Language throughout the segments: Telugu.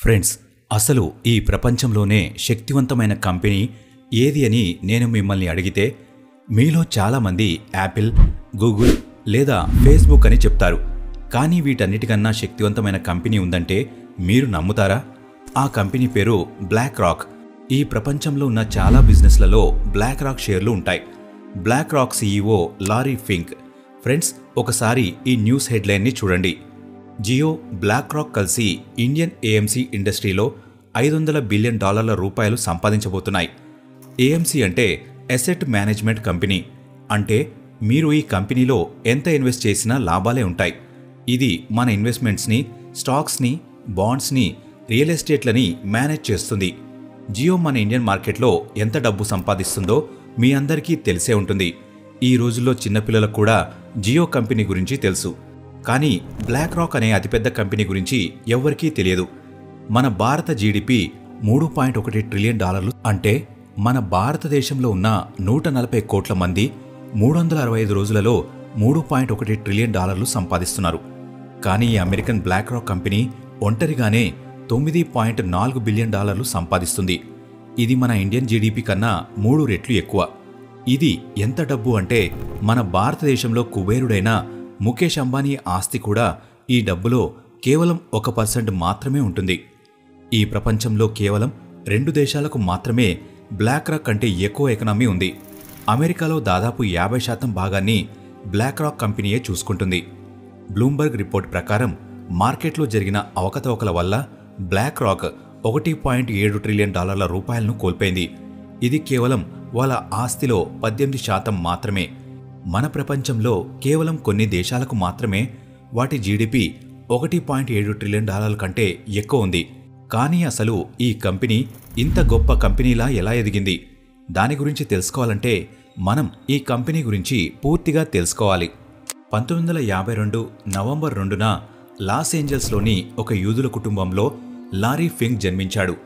ఫ్రెండ్స్, అసలు ఈ ప్రపంచంలోనే శక్తివంతమైన కంపెనీ ఏది అని నేను మిమ్మల్ని అడిగితే మీలో చాలామంది యాపిల్, గూగుల్ లేదా ఫేస్బుక్ అని చెప్తారు. కానీ వీటన్నిటికన్నా శక్తివంతమైన కంపెనీ ఉందంటే మీరు నమ్ముతారా? ఆ కంపెనీ పేరు బ్లాక్ రాక్. ఈ ప్రపంచంలో ఉన్న చాలా బిజినెస్లలో బ్లాక్ రాక్ షేర్లు ఉంటాయి. BlackRock CEO Larry Fink. Friends, ఒకసారి ఈ న్యూస్ హెడ్లైన్ని చూడండి. జియో, బ్లాక్ రాక్ కలిసి ఇండియన్ ఏఎంసీ ఇండస్ట్రీలో $500 బిలియన్ రూపాయలు సంపాదించబోతున్నాయి. ఏఎంసీ అంటే అసెట్ మేనేజ్మెంట్ కంపెనీ. అంటే మీరు ఈ కంపెనీలో ఎంత ఇన్వెస్ట్ చేసినా లాభాలే ఉంటాయి. ఇది మన ఇన్వెస్ట్మెంట్స్ని, స్టాక్స్ని, బాండ్స్ని, రియల్ ఎస్టేట్లని మేనేజ్ చేస్తుంది. జియో మన ఇండియన్ మార్కెట్లో ఎంత డబ్బు సంపాదిస్తుందో మీ అందరికీ తెలిసే ఉంటుంది. ఈ రోజుల్లో చిన్నపిల్లలకు కూడా జియో కంపెనీ గురించి తెలుసు. కానీ బ్లాక్ రాక్ అనే అతిపెద్ద కంపెనీ గురించి ఎవ్వరికీ తెలియదు. మన భారత జీడిపి $3.1 ట్రిలియన్. అంటే మన భారతదేశంలో ఉన్న 140 కోట్ల మంది 365 రోజులలో $3.1 ట్రిలియన్ సంపాదిస్తున్నారు. కానీ ఈ అమెరికన్ బ్లాక్ రాక్ కంపెనీ ఒంటరిగానే $9.4 బిలియన్ సంపాదిస్తుంది. ఇది మన ఇండియన్ జీడిపి కన్నా 3 రెట్లు ఎక్కువ. ఇది ఎంత డబ్బు అంటే మన భారతదేశంలో కుబేరుడైన ముఖేష్ అంబానీ ఆస్తి కూడా ఈ డబ్బులో కేవలం 1% మాత్రమే ఉంటుంది. ఈ ప్రపంచంలో కేవలం 2 దేశాలకు మాత్రమే బ్లాక్ రాక్ కంటే ఎక్కువ ఎకనామీ ఉంది. అమెరికాలో దాదాపు 50% భాగాన్ని బ్లాక్ రాక్ కంపెనీయే చూసుకుంటుంది. బ్లూంబర్గ్ రిపోర్ట్ ప్రకారం మార్కెట్లో జరిగిన అవకతవకల వల్ల బ్లాక్ రాక్ $1.7 ట్రిలియన్ రూపాయలను కోల్పోయింది. ఇది కేవలం వాళ్ళ ఆస్తిలో 18% మాత్రమే. మన ప్రపంచంలో కేవలం కొన్ని దేశాలకు మాత్రమే వాటి జీడిపి $1.7 ట్రిలియన్ కంటే ఎక్కువ ఉంది. కానీ అసలు ఈ కంపెనీ ఇంత గొప్ప కంపెనీలా ఎలా ఎదిగింది? దాని గురించి తెలుసుకోవాలంటే మనం ఈ కంపెనీ గురించి పూర్తిగా తెలుసుకోవాలి. 1952 నవంబర్ 2న లాస్ ఏంజల్స్లోని ఒక యూదుల కుటుంబంలో లారీ ఫింక్ జన్మించాడు.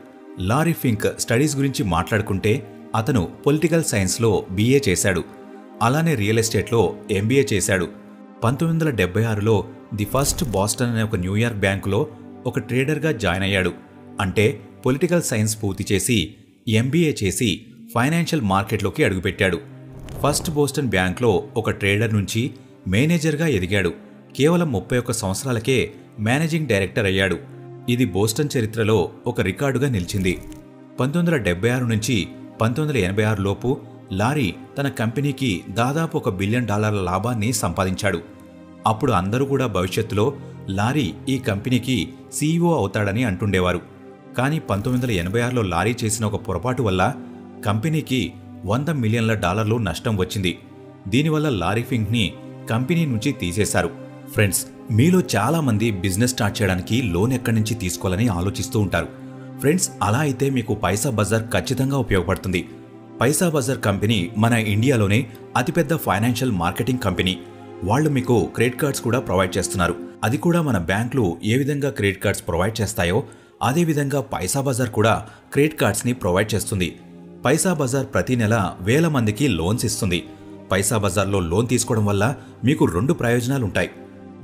లారీ ఫింక్ స్టడీస్ గురించి మాట్లాడుకుంటే అతను పొలిటికల్ సైన్స్లో BA చేశాడు. అలానే రియల్ ఎస్టేట్లో MBA చేశాడు. 1976లో ది ఫస్ట్ బాస్టన్ అనే ఒక న్యూయార్క్ బ్యాంకులో ఒక ట్రేడర్గా జాయిన్ అయ్యాడు. అంటే పొలిటికల్ సైన్స్ పూర్తి చేసి MBA చేసి ఫైనాన్షియల్ మార్కెట్లోకి అడుగుపెట్టాడు. ఫస్ట్ బోస్టన్ బ్యాంక్లో ఒక ట్రేడర్ నుంచి మేనేజర్గా ఎదిగాడు. కేవలం 31 సంవత్సరాలకే మేనేజింగ్ డైరెక్టర్ అయ్యాడు. ఇది బోస్టన్ చరిత్రలో ఒక రికార్డుగా నిలిచింది. 1976 నుంచి 1986 లోపు లారీ తన కంపెనీకి దాదాపు $1 బిలియన్ లాభాన్ని సంపాదించాడు. అప్పుడు అందరూ కూడా భవిష్యత్తులో లారీ ఈ కంపెనీకి CEO అవుతాడని అంటుండేవారు. కానీ 1986లో లారీ చేసిన ఒక పొరపాటు వల్ల కంపెనీకి $100 మిలియన్ల నష్టం వచ్చింది. దీనివల్ల లారీ ఫింక్ని కంపెనీ నుంచి తీసేశారు. ఫ్రెండ్స్, మీలో చాలామంది బిజినెస్ స్టార్ట్ చేయడానికి లోన్ ఎక్కడి నుంచి తీసుకోవాలని ఆలోచిస్తూ ఉంటారు. ఫ్రెండ్స్, అలా అయితే మీకు పైసా బజార్ ఖచ్చితంగా ఉపయోగపడుతుంది. పైసా బజార్ కంపెనీ మన ఇండియాలోనే అతిపెద్ద ఫైనాన్షియల్ మార్కెటింగ్ కంపెనీ. వాళ్ళు మీకు క్రెడిట్ కార్డ్స్ కూడా ప్రొవైడ్ చేస్తున్నారు. అది కూడా మన బ్యాంకులు ఏ విధంగా క్రెడిట్ కార్డ్స్ ప్రొవైడ్ చేస్తాయో అదేవిధంగా పైసా బజార్ కూడా క్రెడిట్ కార్డ్స్ని ప్రొవైడ్ చేస్తుంది. పైసా బజార్ ప్రతి నెల వేల మందికి లోన్స్ ఇస్తుంది. పైసా బజార్లో లోన్ తీసుకోవడం వల్ల మీకు 2 ప్రయోజనాలుంటాయి.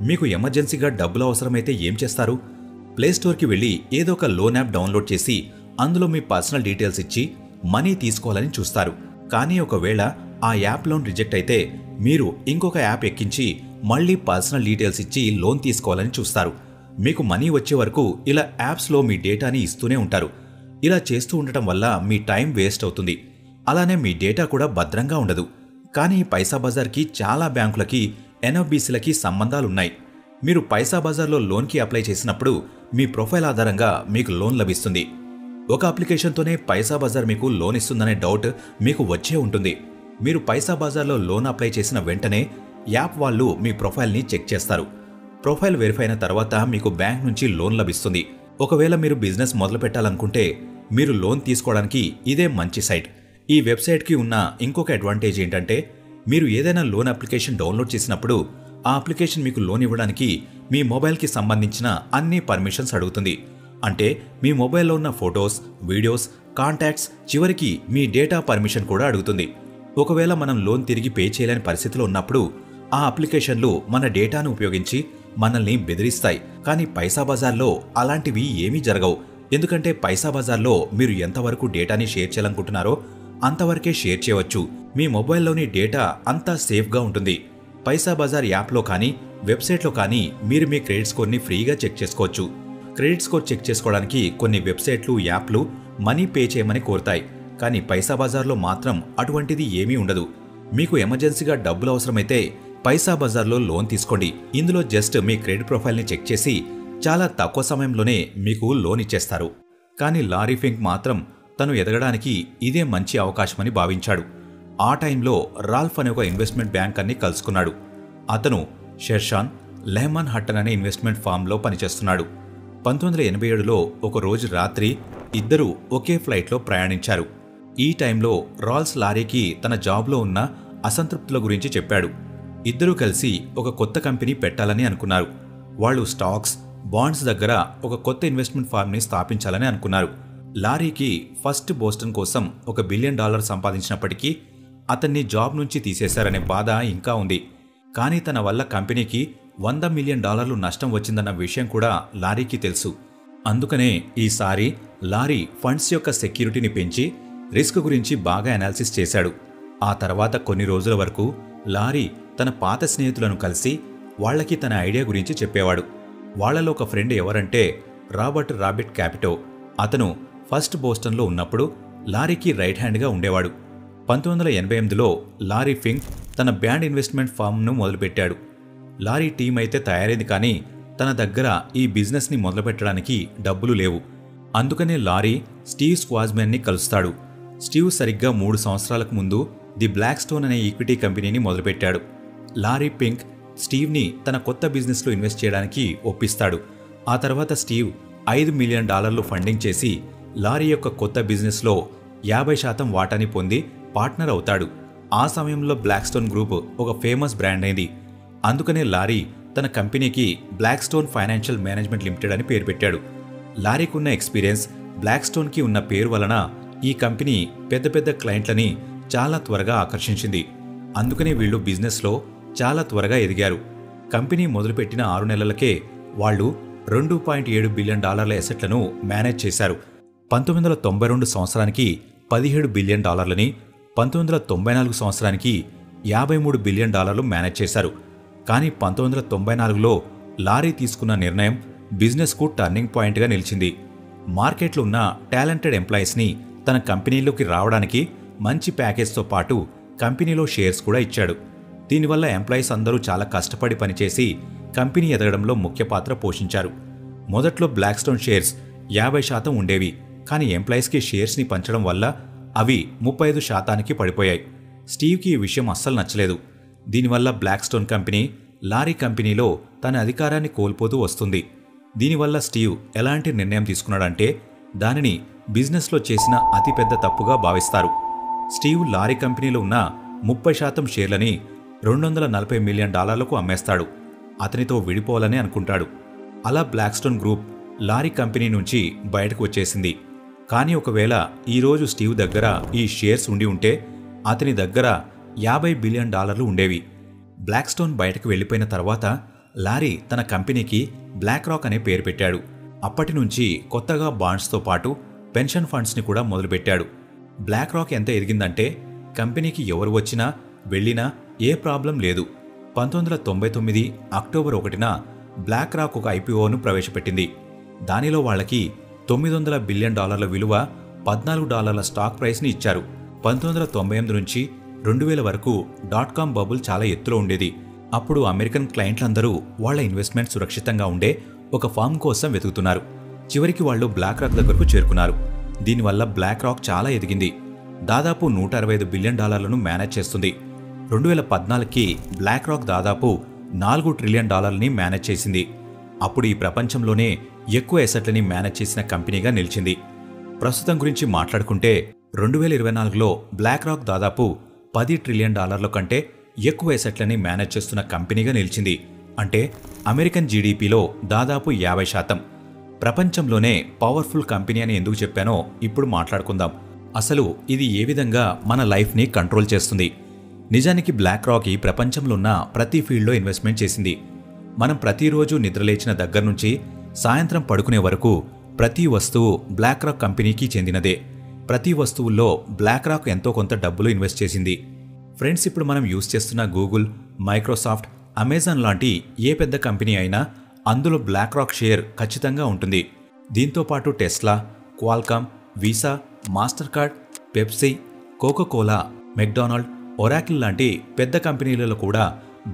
మీకు ఎమర్జెన్సీగా డబ్బులు అవసరమైతే ఏం చేస్తారు? ప్లేస్టోర్కి వెళ్ళి ఏదో ఒక లోన్ యాప్ డౌన్లోడ్ చేసి అందులో మీ పర్సనల్ డీటెయిల్స్ ఇచ్చి మనీ తీసుకోవాలని చూస్తారు. కానీ ఒకవేళ ఆ యాప్ లోన్ రిజెక్ట్ అయితే మీరు ఇంకొక యాప్ ఎక్కించి మళ్ళీ పర్సనల్ డీటెయిల్స్ ఇచ్చి లోన్ తీసుకోవాలని చూస్తారు. మీకు మనీ వచ్చే వరకు ఇలా యాప్స్లో మీ డేటాని ఇస్తూనే ఉంటారు. ఇలా చేస్తూ ఉండటం వల్ల మీ టైం వేస్ట్ అవుతుంది. అలానే మీ డేటా కూడా భద్రంగా ఉండదు. కానీ పైసా బజార్కి చాలా బ్యాంకులకి, NFBCలకి సంబంధాలున్నాయి. మీరు పైసా బజార్లో లోన్కి అప్లై చేసినప్పుడు మీ ప్రొఫైల్ ఆధారంగా మీకు లోన్ లభిస్తుంది. ఒక అప్లికేషన్తోనే పైసా బజార్ మీకు లోన్ ఇస్తుందనే డౌట్ మీకు వచ్చే ఉంటుంది. మీరు పైసా బజార్లో లోన్ అప్లై చేసిన వెంటనే యాప్ వాళ్ళు మీ ప్రొఫైల్ని చెక్ చేస్తారు. ప్రొఫైల్ వెరిఫై అయిన తర్వాత మీకు బ్యాంక్ నుంచి లోన్ లభిస్తుంది. ఒకవేళ మీరు బిజినెస్ మొదలు పెట్టాలనుకుంటే మీరు లోన్ తీసుకోవడానికి ఇదే మంచి సైట్. ఈ వెబ్సైట్కి ఉన్న ఇంకొక అడ్వాంటేజ్ ఏంటంటే మీరు ఏదైనా లోన్ అప్లికేషన్ డౌన్లోడ్ చేసినప్పుడు ఆ అప్లికేషన్ మీకు లోన్ ఇవ్వడానికి మీ మొబైల్కి సంబంధించిన అన్ని పర్మిషన్స్ అడుగుతుంది. అంటే మీ మొబైల్లో ఉన్న ఫొటోస్, వీడియోస్, కాంటాక్ట్స్, చివరికి మీ డేటా పర్మిషన్ కూడా అడుగుతుంది. ఒకవేళ మనం లోన్ తిరిగి పే చేయలేని పరిస్థితిలో ఉన్నప్పుడు ఆ అప్లికేషన్లు మన డేటాను ఉపయోగించి మనల్ని బెదిరిస్తాయి. కానీ పైసా బజార్లో అలాంటివి ఏమీ జరగవు. ఎందుకంటే పైసా బజార్లో మీరు ఎంతవరకు డేటాని షేర్ చేయాలనుకుంటున్నారో అంతవరకే షేర్ చేయవచ్చు. మీ మొబైల్లోని డేటా అంతా సేఫ్గా ఉంటుంది. పైసా బజార్ యాప్లో కానీ వెబ్సైట్లో కానీ మీరు మీ క్రెడిట్ స్కోర్ని ఫ్రీగా చెక్ చేసుకోవచ్చు. క్రెడిట్ స్కోర్ చెక్ చేసుకోవడానికి కొన్ని వెబ్సైట్లు, యాప్లు మనీ పే చేయమని కోరుతాయి. కానీ పైసా బజార్లో మాత్రం అటువంటిది ఏమీ ఉండదు. మీకు ఎమర్జెన్సీగా డబ్బులు అవసరమైతే పైసా బజార్లో లోన్ తీసుకోండి. ఇందులో జస్ట్ మీ క్రెడిట్ ప్రొఫైల్ని చెక్ చేసి చాలా తక్కువ సమయంలోనే మీకు లోన్ ఇచ్చేస్తారు. కానీ లారీ ఫింక్ మాత్రం తను ఎదగడానికి ఇదే మంచి అవకాశమని భావించాడు. ఆ టైంలో రాల్ఫ్ అనే ఒక ఇన్వెస్ట్మెంట్ బ్యాంకర్ని కలుసుకున్నాడు. అతను షెర్షాన్ లెహ్మన్ హట్టన్ అనే ఇన్వెస్ట్మెంట్ ఫామ్లో పనిచేస్తున్నాడు. 1987లో ఒక రోజు రాత్రి ఇద్దరూ ఒకే ఫ్లైట్లో ప్రయాణించారు. ఈ టైంలో రాల్స్ లారీకి తన జాబ్లో ఉన్న అసంతృప్తుల గురించి చెప్పాడు. ఇద్దరూ కలిసి ఒక కొత్త కంపెనీ పెట్టాలని అనుకున్నారు. వాళ్ళు స్టాక్స్, బాండ్స్ దగ్గర ఒక కొత్త ఇన్వెస్ట్మెంట్ ఫార్మ్ని స్థాపించాలని అనుకున్నారు. లారీకి ఫస్ట్ బోస్టన్ కోసం $1 బిలియన్ సంపాదించినప్పటికీ అతన్ని జాబ్ నుంచి తీసేశారనే బాధ ఇంకా ఉంది. కానీ తన వల్ల కంపెనీకి $100 మిలియన్ నష్టం వచ్చిందన్న విషయం కూడా లారీకి తెలుసు. అందుకనే ఈసారి లారీ ఫండ్స్ యొక్క సెక్యూరిటీని పెంచి రిస్క్ గురించి బాగా అనాలిసిస్ చేశాడు. ఆ తర్వాత కొన్ని రోజుల వరకు లారీ తన పాత స్నేహితులను కలిసి వాళ్లకి తన ఐడియా గురించి చెప్పేవాడు. వాళ్లలో ఒక ఫ్రెండ్ ఎవరంటే రాబర్ట్ క్యాపిటో. అతను ఫస్ట్ బోస్టన్లో ఉన్నప్పుడు లారీకి రైట్ హ్యాండ్గా ఉండేవాడు. 1988లో లారీ ఫింక్ తన బ్యాండ్ ఇన్వెస్ట్మెంట్ ఫామ్ను మొదలుపెట్టాడు. లారీ టీం అయితే తయారైంది, కానీ తన దగ్గర ఈ బిజినెస్ని మొదలుపెట్టడానికి డబ్బులు లేవు. అందుకనే లారీ స్టీవ్ స్క్వాజ్మెన్ని కలుస్తాడు. స్టీవ్ సరిగ్గా 3 సంవత్సరాలకు ముందు ది బ్లాక్ స్టోన్ అనే ఈక్విటీ కంపెనీని మొదలుపెట్టాడు. లారీ ఫింక్ స్టీవ్ని తన కొత్త బిజినెస్లో ఇన్వెస్ట్ చేయడానికి ఒప్పిస్తాడు. ఆ తర్వాత స్టీవ్ $5 మిలియన్ ఫండింగ్ చేసి లారీ యొక్క కొత్త బిజినెస్లో 50% వాటాని పొంది పార్ట్నర్ అవుతాడు. ఆ సమయంలో బ్లాక్ స్టోన్ గ్రూప్ ఒక ఫేమస్ బ్రాండ్ అయింది. అందుకనే లారీ తన కంపెనీకి Blackstone financial management limited అని పేరు పెట్టాడు. లారీకి ఉన్న ఎక్స్పీరియన్స్, బ్లాక్ స్టోన్కి ఉన్న పేరు వలన ఈ కంపెనీ పెద్ద పెద్ద క్లయింట్లని చాలా త్వరగా ఆకర్షించింది. అందుకనే వీళ్ళు బిజినెస్లో చాలా త్వరగా ఎదిగారు. కంపెనీ మొదలుపెట్టిన 6 నెలలకే వాళ్ళు $2.7 బిలియన్ ఎసెట్లను మేనేజ్ చేశారు. 1992 సంవత్సరానికి $17 బిలియన్, 1994 సంవత్సరానికి $53 బిలియన్ మేనేజ్ చేశారు. కానీ 1994లో లారీ తీసుకున్న నిర్ణయం బిజినెస్కు టర్నింగ్ పాయింట్గా నిలిచింది. మార్కెట్లో ఉన్న టాలెంటెడ్ ఎంప్లాయీస్ని తన కంపెనీలోకి రావడానికి మంచి ప్యాకేజ్తో పాటు కంపెనీలో షేర్స్ కూడా ఇచ్చాడు. దీనివల్ల ఎంప్లాయీస్ అందరూ చాలా కష్టపడి పనిచేసి కంపెనీ ఎదగడంలో ముఖ్య పాత్ర పోషించారు. మొదట్లో బ్లాక్ స్టోన్ షేర్స్ 50% ఉండేవి, కానీ ఎంప్లాయీస్కి షేర్స్ని పంచడం వల్ల అవి 35%కి పడిపోయాయి. స్టీవ్కి ఈ విషయం అస్సలు నచ్చలేదు. దీనివల్ల బ్లాక్ స్టోన్ కంపెనీ లారీ కంపెనీలో తన అధికారాన్ని కోల్పోతూ వస్తుంది. దీనివల్ల స్టీవ్ ఎలాంటి నిర్ణయం తీసుకున్నాడంటే దానిని బిజినెస్లో చేసిన అతిపెద్ద తప్పుగా భావిస్తారు. స్టీవ్ లారీ కంపెనీలో ఉన్న 30% షేర్లని $240 మిలియన్ అమ్మేస్తాడు. అతనితో విడిపోవాలని అనుకుంటాడు. అలా Blackstone group Larry company నుంచి బయటకు వచ్చేసింది. కానీ ఒకవేళ ఈరోజు స్టీవ్ దగ్గర ఈ షేర్స్ ఉండి ఉంటే అతని దగ్గర $50 బిలియన్ ఉండేవి. బ్లాక్ స్టోన్ బయటకు వెళ్లిపోయిన తర్వాత లారీ తన కంపెనీకి బ్లాక్ రాక్ అనే పేరు పెట్టాడు. అప్పటి నుంచి కొత్తగా బాండ్స్తో పాటు పెన్షన్ ఫండ్స్ని కూడా మొదలుపెట్టాడు. బ్లాక్ రాక్ ఎంత ఎదిగిందంటే కంపెనీకి ఎవరు వచ్చినా వెళ్లినా ఏ ప్రాబ్లం లేదు. 1999 అక్టోబర్ 1న బ్లాక్ రాక్ ఒక ఐపీఓను ప్రవేశపెట్టింది. దానిలో వాళ్ళకి $900 బిలియన్ విలువ, $14 స్టాక్ ప్రైస్ని ఇచ్చారు. 1998 నుంచి 2000 వరకు .com బబుల్ చాలా ఎత్తులో ఉండేది. అప్పుడు అమెరికన్ క్లయింట్లందరూ వాళ్ల ఇన్వెస్ట్మెంట్ సురక్షితంగా ఉండే ఒక ఫామ్ కోసం వెతుకుతున్నారు. చివరికి వాళ్ళు బ్లాక్ రాక్ దగ్గరకు చేరుకున్నారు. దీనివల్ల బ్లాక్ రాక్ చాలా ఎదిగింది. దాదాపు $165 బిలియన్ మేనేజ్ చేస్తుంది. 2014కి బ్లాక్ రాక్ దాదాపు $4 ట్రిలియన్ మేనేజ్ చేసింది. అప్పుడు ఈ ప్రపంచంలోనే ఎక్కువ ఎసెట్లని మేనేజ్ చేసిన కంపెనీగా నిలిచింది. ప్రస్తుతం గురించి మాట్లాడుకుంటే 2024లో బ్లాక్ రాక్ దాదాపు $10 ట్రిలియన్ కంటే ఎక్కువ ఎసెట్లని మేనేజ్ చేస్తున్న కంపెనీగా నిలిచింది. అంటే అమెరికన్ జీడీపీలో దాదాపు 50%. ప్రపంచంలోనే పవర్ఫుల్ కంపెనీ అని ఎందుకు చెప్పానో ఇప్పుడు మాట్లాడుకుందాం. అసలు ఇది ఏ విధంగా మన లైఫ్ని కంట్రోల్ చేస్తుంది? నిజానికి బ్లాక్ రాక్ ఈ ప్రపంచంలో ఉన్న ప్రతి ఫీల్డ్లో ఇన్వెస్ట్మెంట్ చేసింది. మనం ప్రతిరోజు నిద్రలేచిన దగ్గర నుంచి సాయంత్రం పడుకునే వరకు ప్రతి వస్తువు బ్లాక్ రాక్ కంపెనీకి చెందినదే. ప్రతి వస్తువుల్లో బ్లాక్ రాక్ ఎంతో కొంత డబ్బులు ఇన్వెస్ట్ చేసింది. ఫ్రెండ్స్, ఇప్పుడు మనం యూజ్ చేస్తున్న గూగుల్, మైక్రోసాఫ్ట్, అమెజాన్ లాంటి ఏ పెద్ద కంపెనీ అయినా అందులో బ్లాక్ రాక్ షేర్ ఖచ్చితంగా ఉంటుంది. దీంతోపాటు Tesla, Qualcomm, visa, master card, Pepsi, Coca Cola, McDonald, Oracle లాంటి పెద్ద కంపెనీలలో కూడా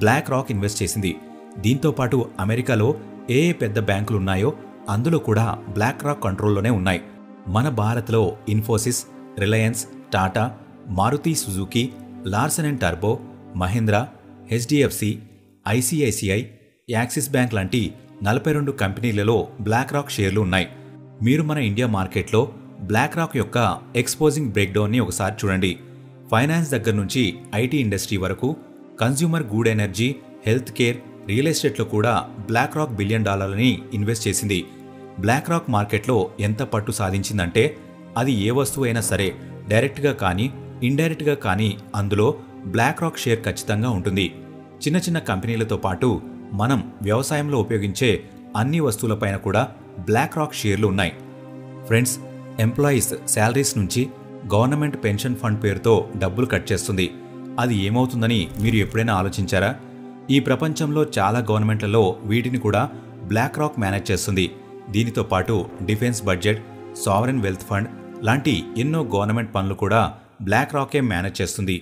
బ్లాక్ రాక్ ఇన్వెస్ట్ చేసింది. దీంతోపాటు అమెరికాలో ఏ పెద్ద బ్యాంకులున్నాయో అందులో కూడా బ్లాక్ రాక్ కంట్రోల్లోనే ఉన్నాయి. మన భారత్లో ఇన్ఫోసిస్, రిలయన్స్, టాటా, మారుతి సుజుకి, లార్సన్ అండ్ టర్బో, Mahindra, HDFC, ICICI, Axis bank లాంటి 42 కంపెనీలలో బ్లాక్ రాక్ షేర్లు ఉన్నాయి. మీరు మన ఇండియా మార్కెట్లో బ్లాక్ రాక్ యొక్క ఎక్స్పోజింగ్ బ్రేక్డౌన్ని ఒకసారి చూడండి. ఫైనాన్స్ దగ్గర నుంచి ఐటీ ఇండస్ట్రీ వరకు, consumer good energy, health care, real ఎస్టేట్లో కూడా బ్లాక్ రాక్ $1 బిలియన్ ఇన్వెస్ట్ చేసింది. బ్లాక్ రాక్ మార్కెట్లో ఎంత పట్టు సాధించిందంటే అది ఏ వస్తువు అయినా సరే డైరెక్ట్గా కానీ ఇండైరెక్ట్గా కానీ అందులో బ్లాక్ రాక్ షేర్ ఖచ్చితంగా ఉంటుంది. చిన్న చిన్న కంపెనీలతో పాటు మనం వ్యవసాయంలో ఉపయోగించే అన్ని వస్తువులపైన కూడా బ్లాక్ రాక్ షేర్లు ఉన్నాయి. ఫ్రెండ్స్, ఎంప్లాయీస్ శాలరీస్ నుంచి గవర్నమెంట్ పెన్షన్ ఫండ్ పేరుతో డబ్బులు కట్ చేస్తుంది. అది ఏమవుతుందని మీరు ఎప్పుడైనా ఆలోచించారా? ఈ ప్రపంచంలో చాలా గవర్నమెంట్లలో వీటిని కూడా బ్లాక్ రాక్ మేనేజ్ చేస్తుంది. దీనితో పాటు defence budget, sovereign wealth fund లాంటి ఎన్నో గవర్నమెంట్ పనులు కూడా బ్లాక్ రాకే మేనేజ్ చేస్తుంది.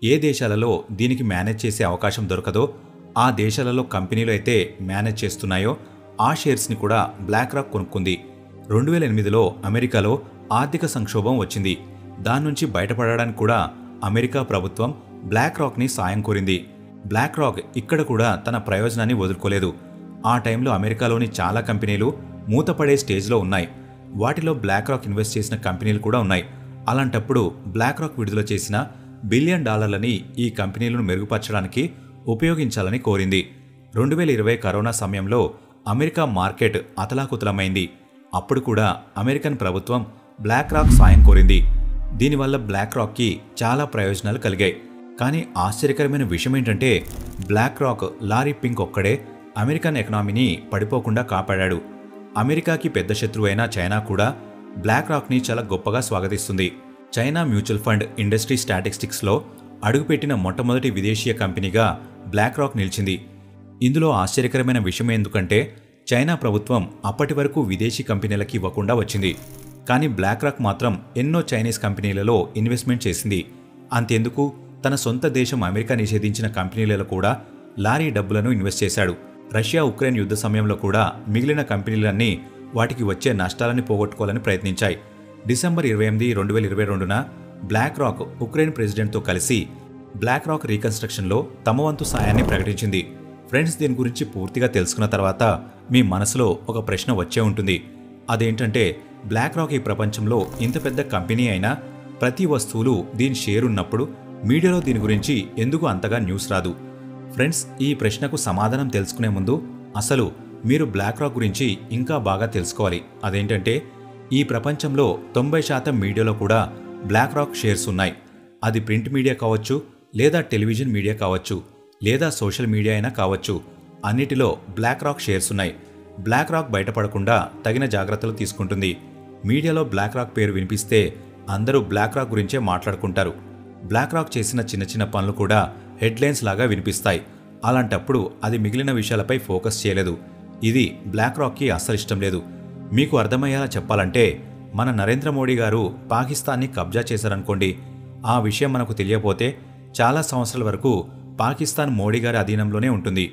ఏ దేశాలలో దీనికి మేనేజ్ చేసే అవకాశం దొరకదో ఆ దేశాలలో కంపెనీలు అయితే మేనేజ్ చేస్తున్నాయో ఆ షేర్స్ని కూడా బ్లాక్ రాక్ కొనుక్కుంది. 2008లో అమెరికాలో ఆర్థిక సంక్షోభం వచ్చింది. దాని నుంచి బయటపడడానికి కూడా అమెరికా ప్రభుత్వం బ్లాక్ రాక్ని సాయం కోరింది. బ్లాక్ రాక్ ఇక్కడ కూడా తన ప్రయోజనాన్ని వదులుకోలేదు. ఆ టైంలో అమెరికాలోని చాలా కంపెనీలు మూతపడే స్టేజ్లో ఉన్నాయి. వాటిలో బ్లాక్ రాక్ ఇన్వెస్ట్ చేసిన కంపెనీలు కూడా ఉన్నాయి. అలాంటప్పుడు బ్లాక్ రాక్ విడుదల చేసిన $1 బిలియన్ ఈ కంపెనీలను మెరుగుపరచడానికి ఉపయోగించాలని కోరింది. 2020 కరోనా సమయంలో అమెరికా మార్కెట్ అతలాకుతలమైంది. అప్పుడు కూడా అమెరికన్ ప్రభుత్వం బ్లాక్ రాక్ సాయం కోరింది. దీనివల్ల బ్లాక్ రాక్కి చాలా ప్రయోజనాలు కలిగాయి. కానీ ఆశ్చర్యకరమైన విషయం ఏంటంటే బ్లాక్ రాక్ లారీ పింక్ ఒక్కడే అమెరికన్ ఎకనామీని పడిపోకుండా కాపాడాడు. అమెరికాకి పెద్ద శత్రువు అయిన చైనా కూడా బ్లాక్ రాక్ని చాలా గొప్పగా స్వాగతిస్తుంది. చైనా మ్యూచువల్ ఫండ్ ఇండస్ట్రీ స్టాటిస్టిక్స్లో అడుగుపెట్టిన మొట్టమొదటి విదేశీయ కంపెనీగా బ్లాక్ రాక్ నిలిచింది. ఇందులో ఆశ్చర్యకరమైన విషయం ఎందుకంటే చైనా ప్రభుత్వం అప్పటి వరకు విదేశీ కంపెనీలకి ఇవ్వకుండా వచ్చింది. కానీ బ్లాక్ రాక్ మాత్రం ఎన్నో చైనీస్ కంపెనీలలో ఇన్వెస్ట్మెంట్ చేసింది. అంతెందుకు, తన సొంత దేశం అమెరికా నిషేధించిన కంపెనీలలో కూడా లారీ డబ్బులను ఇన్వెస్ట్ చేశాడు. రష్యా ఉక్రెయిన్ యుద్ధ సమయంలో కూడా మిగిలిన కంపెనీలన్నీ వాటికి వచ్చే నష్టాలని పోగొట్టుకోవాలని ప్రయత్నించాయి. డిసెంబర్ 28, 2022న బ్లాక్ రాక్ ఉక్రెయిన్ ప్రెసిడెంట్తో కలిసి బ్లాక్ రాక్ రీకన్స్ట్రక్షన్లో తమ వంతు సాయాన్ని ప్రకటించింది. ఫ్రెండ్స్, దీని గురించి పూర్తిగా తెలుసుకున్న తర్వాత మీ మనసులో ఒక ప్రశ్న వచ్చే ఉంటుంది. అదేంటంటే బ్లాక్ రాక్ ఈ ప్రపంచంలో ఇంత పెద్ద కంపెనీ అయినా ప్రతి వస్తువులు దీని షేర్ ఉన్నప్పుడు మీడియాలో దీని గురించి ఎందుకు అంతగా న్యూస్ రాదు? ఫ్రెండ్స్, ఈ ప్రశ్నకు సమాధానం తెలుసుకునే ముందు అసలు మీరు బ్లాక్ రాక్ గురించి ఇంకా బాగా తెలుసుకోవాలి. అదేంటంటే ఈ ప్రపంచంలో 90% మీడియాలో కూడా బ్లాక్ రాక్ షేర్స్ ఉన్నాయి. అది ప్రింట్ మీడియా కావచ్చు, లేదా టెలివిజన్ మీడియా కావచ్చు, లేదా సోషల్ మీడియా అయినా కావచ్చు. అన్నిటిలో బ్లాక్ రాక్ షేర్స్ ఉన్నాయి. బ్లాక్ రాక్ బయటపడకుండా తగిన జాగ్రత్తలు తీసుకుంటుంది. మీడియాలో బ్లాక్ రాక్ పేరు వినిపిస్తే అందరూ బ్లాక్ రాక్ గురించే మాట్లాడుకుంటారు. బ్లాక్ రాక్ చేసిన చిన్న చిన్న పనులు కూడా హెడ్లైన్స్ లాగా వినిపిస్తాయి. అలాంటప్పుడు అది మిగిలిన విషయాలపై ఫోకస్ చేయలేదు. ఇది బ్లాక్ రాక్కి అస్సలు ఇష్టం లేదు. మీకు అర్థమయ్యేలా చెప్పాలంటే మన నరేంద్ర మోడీ గారు పాకిస్తాన్ని కబ్జా చేశారనుకోండి. ఆ విషయం మనకు తెలియపోతే చాలా సంవత్సరాల వరకు పాకిస్తాన్ మోడీ గారి అధీనంలోనే ఉంటుంది.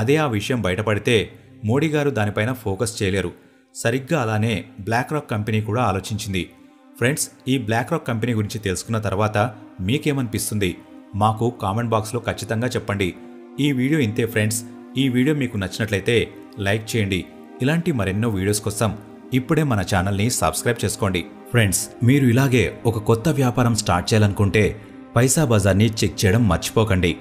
అదే ఆ విషయం బయటపడితే మోడీ గారు దానిపైన ఫోకస్ చేయలేరు. సరిగ్గా అలానే బ్లాక్ రాక్ కంపెనీ కూడా ఆలోచించింది. ఫ్రెండ్స్, ఈ బ్లాక్ రాక్ కంపెనీ గురించి తెలుసుకున్న తర్వాత మీకేమనిపిస్తుంది? మాకు కామెంట్ బాక్స్లో ఖచ్చితంగా చెప్పండి. ఈ వీడియో ఇంతే ఫ్రెండ్స్. ఈ వీడియో మీకు నచ్చినట్లయితే లైక్ చేయండి. ఇలాంటి మరెన్నో వీడియోస్ కోసం ఇప్పుడే మన ఛానల్ని సబ్స్క్రైబ్ చేసుకోండి. ఫ్రెండ్స్, మీరు ఇలాగే ఒక కొత్త వ్యాపారం స్టార్ట్ చేయాలనుకుంటే పైసా బజార్ని చెక్ చేయడం మర్చిపోకండి.